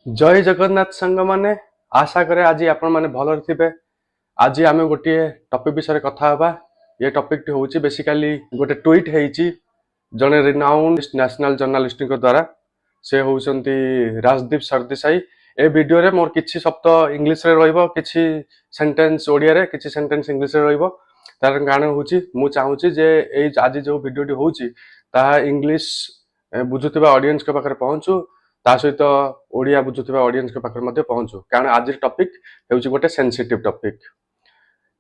जय जगन्नाथ संग माने आशा करे आज आपण माने भलर थिबे। आज आमे गोटे टॉपिक विषय कथा हबा। ये टॉपिक टी होउची बेसिकली गोटे ट्वीट हेइची जने रिनाउंड नेशनल जर्नलिस्ट को द्वारा। से होउचंती राजदीप सरदेसाई। ए वीडियो रे मोर किछि शब्द इंग्लिश रे रहइबो, किछि सेंटेंस ओडिया रे, किछि सेंटेंस इंग्लिश रे रहइबो। तार कारण होउची मु चाहूची जे ए आज जो वीडियो टी होउची ता इंग्लिश बुझुतिबा ऑडियंस के पाखरे पहुंचू, ता सहित ओडिया बुझुतिबा ऑडियंस के पाखरे मध्ये पहुंचू, कारण आज टॉपिक हेउची गोटे सेंसिटिव टॉपिक।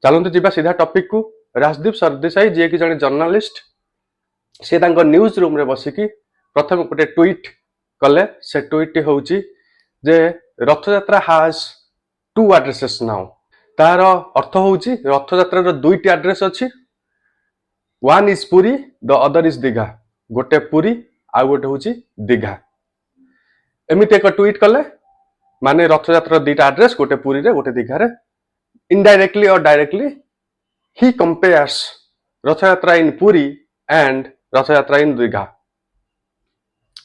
चलंतु जिबा सीधा टॉपिक को। राजदीप सरदेसाई जे कि जने जर्नलिस्ट, से तांको न्यूज रूम रे बसिकी प्रथम गोटे ट्वीट कले। से ट्वीट टी होउची जे Rathyatra has two addresses now. तार अर्थ होउची रथयात्रा रो दुईटी एड्रेस अछि। One is Puri, the other is Digha. गोटे पुरी आ गोटे होउची दीघा। एमिते एक ट्वीट कले माने रथयात्रा दुईटा एड्रेस, गोटे पुरी रे गोटे दीघा रे। इनडायरेक्टली और directly he compares Rathyatra in Puri and Rathyatra in Digha.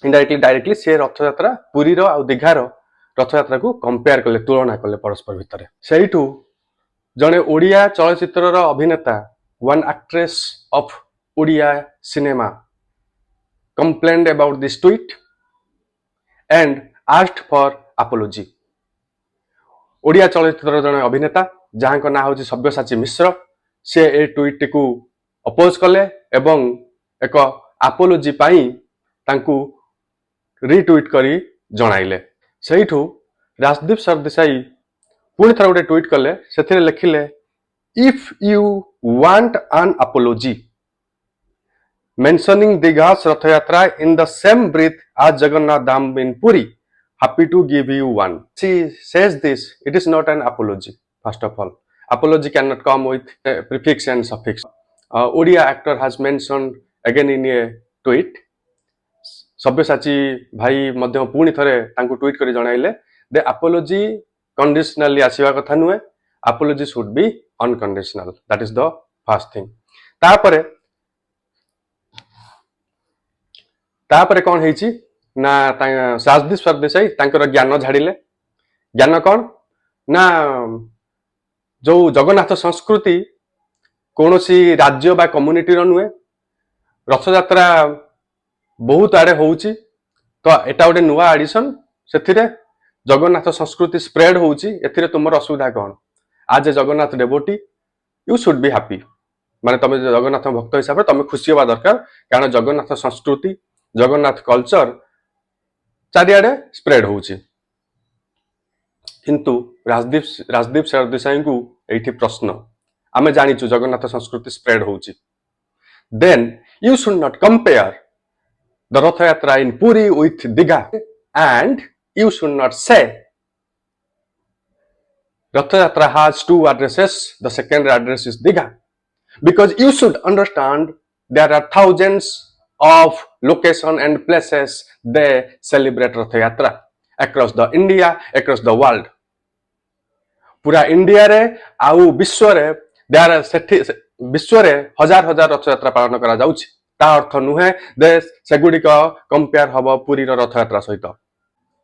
Indirectly directly से रथयात्रा पुरी रो आ दीघा रो रथयात्रा को कंपेयर कले, तुलना कले परस्पर भितर। सेइठू जने ओडिया चलचित्र रो अभिनेता, one actress of Odia cinema complained about this tweet and asked for apology। Odia चलचित्र जने अभिनेता जहां को ना होची सब्यसाची मिश्र, से ए ट्वीट को अपोज कले एवं एक अपोलोजी पाई तांकू रीट्वीट करी जणाइले। सेइठू राजदीप सरदेसाई पुणी थर गोटे ट्वीट कले, सेथिरे लिखिले if you want an apology mentioning Digha's Rathyatra in the same breath as Jagannath Dham in Puri, happy to give you one। She says this, it is not an apology. First of all, apology cannot come with a prefix and suffix। Odia actor has mentioned again in a tweet। Sabyasachi भाई मध्य पुणी थरे तांको tweet करी जणाइले the apology conditionally आसीबा कथा नुहे, apology should be unconditional। that is the first thing। तापरे कौन हेची ना राजदीप सरदेसाई तांकर ज्ञान झाड़िले। ज्ञान कौन ना जो जगन्नाथ संस्कृति कोनोसी राज्य बा कम्युनिटी रो नुहे। रथयात्रा बहुत आड़े होउची, तो एटा गोटे नुआ एडिशन। सेथिरे जगन्नाथ संस्कृति स्प्रेड होउची। एथिरे तुमर असुविधा कौन? आज Jagannath devotee, you should be happy. माने तमे जगन्नाथ भक्त हिसाब रे तमे खुशी होबा दरकार, कारण जगन्नाथ संस्कृति, जगन्नाथ कल्चर चारिआडे स्प्रेड होउची। किंतु राजदीप सरदेसाई को एठी प्रश्न, आमे जानिचु जगन्नाथ संस्कृति स्प्रेड होउची, then you should not compare the Rathyatra in Puri with Digha and you should not say Rathyatra has two addresses, the second address is Digha, because you should understand there are thousands of location and places they celebrate Rathyatra across the India, across the world। पूरा India रे आउ विश्व रे there are विश्व रे हजार हजार रथयात्रा पालन करा जाउछि। ता अर्थ नुहे दे सेगुडी को कंपेयर हबो पुरी रो रथयात्रा सहित।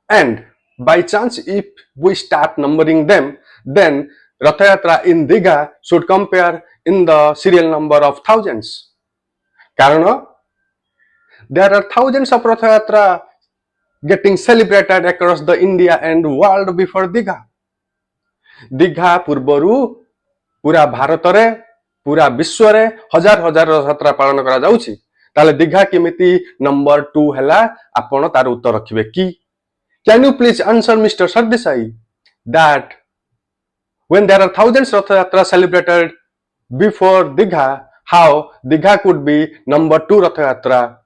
and by chance if we start numbering them, then Rathyatra in Digha should compare in the serial number of thousands। कारण there are thousands of Rathyatra getting celebrated across the India and world before Digha। Digha पूर्वरु पूरा भारत रे, पूरा विश्व रे हजार हजार रथयात्रा पालन करा जाउछि। ताले दीघा केमिति नंबर 2 हैला, आपण तार उत्तर रखिबे की? Can you please answer Mr. Sardesai that when there are thousands of Rathayatra celebrated before Digha, how Digha could be number 2 Rathayatra?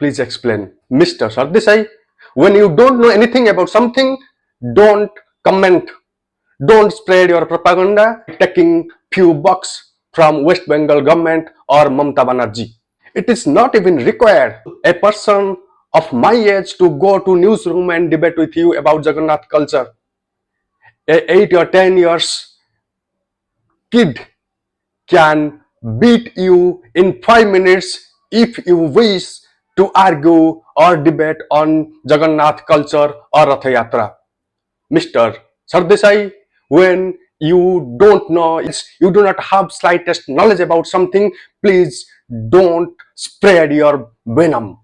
Please explain, Mr. Sardesai। When you don't know anything about something, don't comment, don't spread your propaganda taking few bucks from West Bengal government or Mamata Banerjee। It is not even required a person of my age to go to newsroom and debate with you about Jagannath culture। A 8 or 10 years kid can beat you in 5 minutes if you wish to argue or debate on Jagannath culture or Rathyatra. Mr. Sardesai, when you don't know, you do not have slightest knowledge about something, please don't spread your venom.